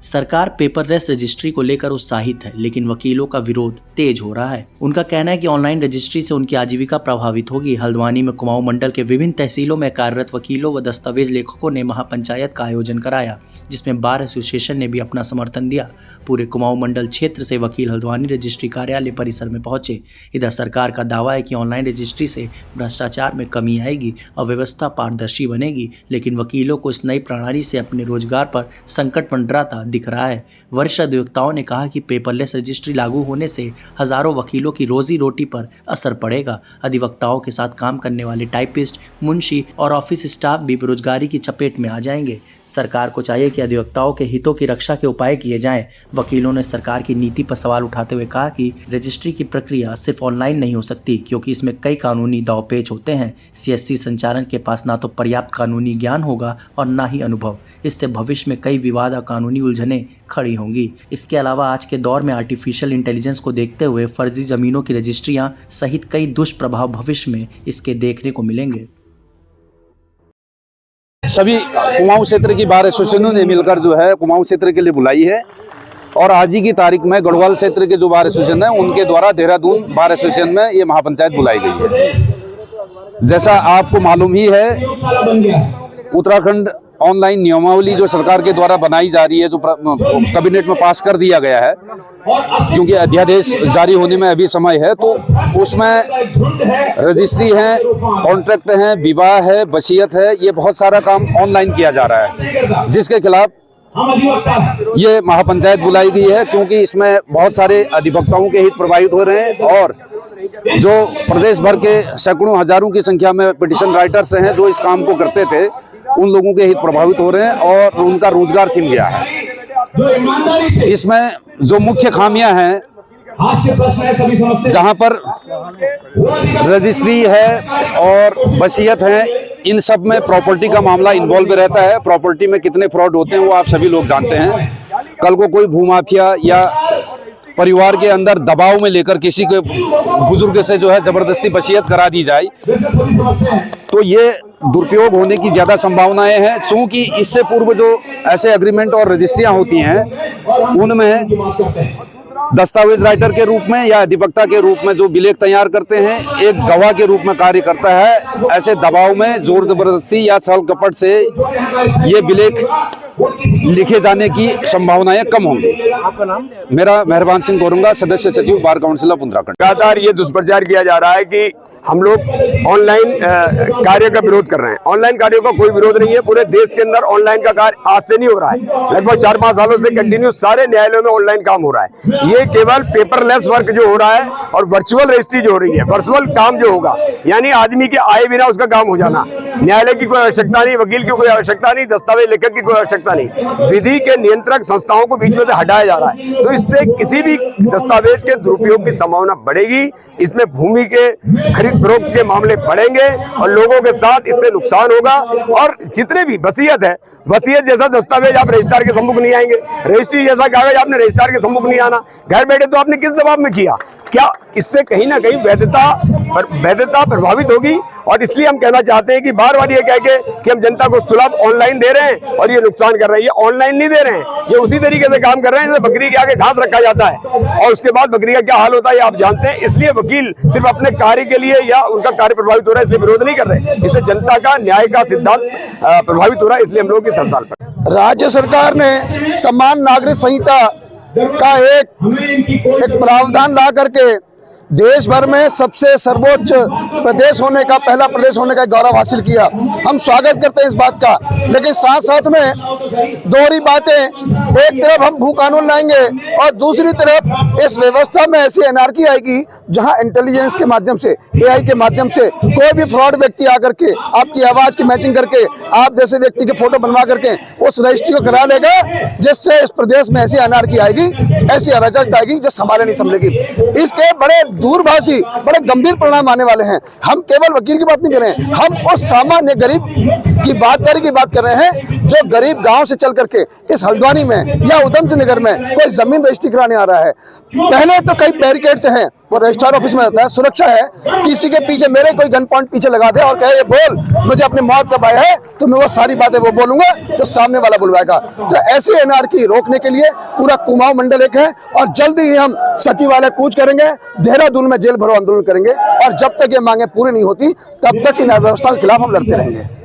सरकार paperless registry को लेकर उत्साहित है, लेकिन वकीलों का विरोध तेज हो रहा है। उनका कहना है कि ऑनलाइन रजिस्ट्री से उनकी आजीविका प्रभावित होगी। हल्द्वानी में कुमाऊं मंडल के विभिन्न तहसीलों में कार्यरत वकीलों व दस्तावेज लेखकों ने महापंचायत का आयोजन कराया, जिसमें बार एसोसिएशन ने भी अपना समर्थन दिया। पूरे कुमाऊं मंडल क्षेत्र से वकील हल्द्वानी रजिस्ट्री कार्यालय परिसर में पहुंचे। इधर सरकार का दावा है कि ऑनलाइन रजिस्ट्री से भ्रष्टाचार में कमी आएगी और व्यवस्था पारदर्शी बनेगी, लेकिन वकीलों को इस नई प्रणाली से अपने रोजगार पर संकट मंडराता दिख रहा है। वरिष्ठ अधिवक्ताओं ने कहा कि पेपरलेस रजिस्ट्री लागू होने से हजारों वकीलों की रोजी रोटी पर असर पड़ेगा। अधिवक्ताओं के साथ काम करने वाले टाइपिस्ट, मुंशी और ऑफिस स्टाफ भी बेरोजगारी की चपेट में आ जाएंगे। सरकार को चाहिए कि अधिवक्ताओं के हितों की रक्षा के उपाय किए जाएं। वकीलों ने सरकार की नीति पर सवाल उठाते हुए कहा कि रजिस्ट्री की प्रक्रिया सिर्फ ऑनलाइन नहीं हो सकती, क्योंकि इसमें कई कानूनी दांवपेच होते हैं। सीएससी संचालन के पास ना तो पर्याप्त कानूनी ज्ञान होगा और ना ही अनुभव। इससे भविष्य में कई विवाद और कानूनी उलझनें खड़ी होंगी। इसके अलावा आज के दौर में आर्टिफिशियल इंटेलिजेंस को देखते हुए फर्जी जमीनों की रजिस्ट्रियां सहित कई दुष्प्रभाव भविष्य में इसके देखने को मिलेंगे। सभी कुमाऊं क्षेत्र की बार एसोसिएशनों ने मिलकर जो है कुमाऊं क्षेत्र के लिए बुलाई है और आज ही की तारीख में गढ़वाल क्षेत्र के जो बार एसोसिएशन है उनके द्वारा देहरादून बार एसोसिएशन में ये महापंचायत बुलाई गई है। जैसा आपको मालूम ही है, उत्तराखंड ऑनलाइन नियमावली जो सरकार के द्वारा बनाई जा रही है, जो कैबिनेट में पास कर दिया गया है, क्योंकि अध्यादेश जारी होने में अभी समय है, तो उसमें रजिस्ट्री है, कॉन्ट्रैक्ट है, विवाह है, वसीयत है, ये बहुत सारा काम ऑनलाइन किया जा रहा है, जिसके खिलाफ ये महापंचायत बुलाई गई है। क्योंकि इसमें बहुत सारे अधिवक्ताओं के हित प्रभावित हो रहे हैं और जो प्रदेश भर के सैकड़ों हजारों की संख्या में पिटिशन राइटर्स हैं जो इस काम को करते थे, उन लोगों के हित प्रभावित हो रहे हैं और उनका रोजगार छिन गया है। इसमें जो मुख्य खामियां हैं, जहां पर रजिस्ट्री है और वसीयत है, इन सब में प्रॉपर्टी का मामला इन्वॉल्व रहता है। प्रॉपर्टी में कितने फ्रॉड होते हैं वो आप सभी लोग जानते हैं। कल को कोई भूमाफिया या परिवार के अंदर दबाव में लेकर किसी के बुजुर्ग से जो है जबरदस्ती वसीयत करा दी जाए, तो ये दुरुपयोग होने की ज्यादा संभावनाएं हैं। क्योंकि इससे पूर्व जो ऐसे एग्रीमेंट और रजिस्ट्रियां होती हैं, उनमें दस्तावेज राइटर के रूप में या अधिवक्ता के रूप में जो विलेख तैयार करते हैं, एक गवाह के रूप में कार्य करता है। ऐसे दबाव में जोर जबरदस्ती या छल कपट से ये विलेख लिखे जाने की संभावनाएं कम होंगी। आपका नाम? मेरा मेहरबान सिंह गोरंगा, सदस्य सचिव बार काउंसिल ऑफ उत्तराखंड। लगातार ये दुष्प्रचार किया जा रहा है कि हम लोग ऑनलाइन कार्य का विरोध कर रहे हैं। ऑनलाइन कार्यों का कोई विरोध नहीं है। पूरे देश के अंदर ऑनलाइन का कार्य आज से नहीं हो रहा है। लगभग 4-5 सालों से कंटिन्यू सारे न्यायालयों में ऑनलाइन काम हो रहा है। ये केवल पेपरलेस वर्क जो हो रहा है और वर्चुअल रजिस्ट्री जो हो रही है, वर्चुअल काम जो होगा, यानी आदमी के आए बिना उसका काम हो जाना। न्यायालय की कोई आवश्यकता नहीं, वकील की कोई आवश्यकता नहीं, दस्तावेज लेखक की कोई आवश्यकता नहीं। विधि के नियंत्रक संस्थाओं को बीच में से हटाया जा रहा है, तो इससे किसी भी दस्तावेज के दुरुपयोग की संभावना बढ़ेगी। इसमें भूमि के खरीद फरोख्त के मामले बढ़ेंगे और लोगों के साथ इससे नुकसान होगा। और जितने भी वसीयत है, वसीयत जैसा दस्तावेज आप रजिस्ट्रार के सम्मुख नहीं आएंगे, रजिस्ट्री जैसा कागज आपने रजिस्ट्रार के सम्मुख नहीं आना। घर बैठे तो आपने किस दबाव में किया? क्या इससे कहीं ना कहीं वैधता प्रभावित होगी? और इसलिए हम कहना चाहते हैं कि बार बार ये कह के कि हम जनता को सुलभ ऑनलाइन दे रहे हैं और ये नुकसान कर रहे हैं, ये ऑनलाइन नहीं दे रहे हैं, ये उसी तरीके से काम कर रहे हैं जैसे बकरी के आगे घास रखा जाता है और उसके बाद बकरी का क्या हाल होता है ये आप जानते हैं। इसलिए वकील सिर्फ अपने कार्य के लिए या उनका कार्य प्रभावित हो रहा है इसलिए विरोध नहीं कर रहे, इससे जनता का न्याय का सिद्धांत प्रभावित हो रहा है, इसलिए हम लोग इस हड़ताल पर। राज्य सरकार ने समान नागरिक संहिता का एक प्रावधान ला करके देश भर में सबसे सर्वोच्च प्रदेश होने का, पहला प्रदेश होने का गौरव हासिल किया। हम स्वागत करते हैं इस बात का, लेकिन साथ साथ में दोहरी बातें, एक तरफ हम भू कानून लाएंगे और दूसरी तरफ इस व्यवस्था में ऐसी एनार्की आएगी जहां इंटेलिजेंस के माध्यम से, एआई के माध्यम से कोई भी फ्रॉड व्यक्ति आकर के आपकी आवाज की मैचिंग करके आप जैसे व्यक्ति के फोटो बनवा करके उस रजिस्ट्री को करा लेगा, जिससे इस प्रदेश में ऐसी अनार्की आएगी, ऐसी अराजकता आएगी जो संभाले नहीं संभलेगी। इसके बड़े दूरभाषी, बड़े गंभीर परिणाम आने वाले हैं। हम केवल वकील की बात नहीं कर रहे हैं, हम उस सामान्य गरीब की बात कर रहे हैं जो गरीब गांव से चल करके इस हल्द्वानी में या उधमसिंह नगर में कोई जमीन रजिस्ट्री कराने आ रहा है। पहले तो कई बैरिकेड्स हैं, वो रजिस्ट्रार ऑफिस में रहता है, सुरक्षा है, किसी के पीछे मेरे कोई गन पॉइंट पीछे लगा दे और कहे ये बोल मुझे अपनी मौत कब आया है, तो मैं वो सारी बातें वो बोलूंगा तो सामने वाला बुलवाएगा। तो ऐसी एनआरकी रोकने के लिए पूरा कुमाऊं मंडल एक है और जल्दी ही हम सचिवालय कूच करेंगे, देहरादून में जेल भरो आंदोलन करेंगे और जब तक ये मांगे पूरी नहीं होती तब तक इन अव्यवस्था के खिलाफ हम लड़ते रहेंगे।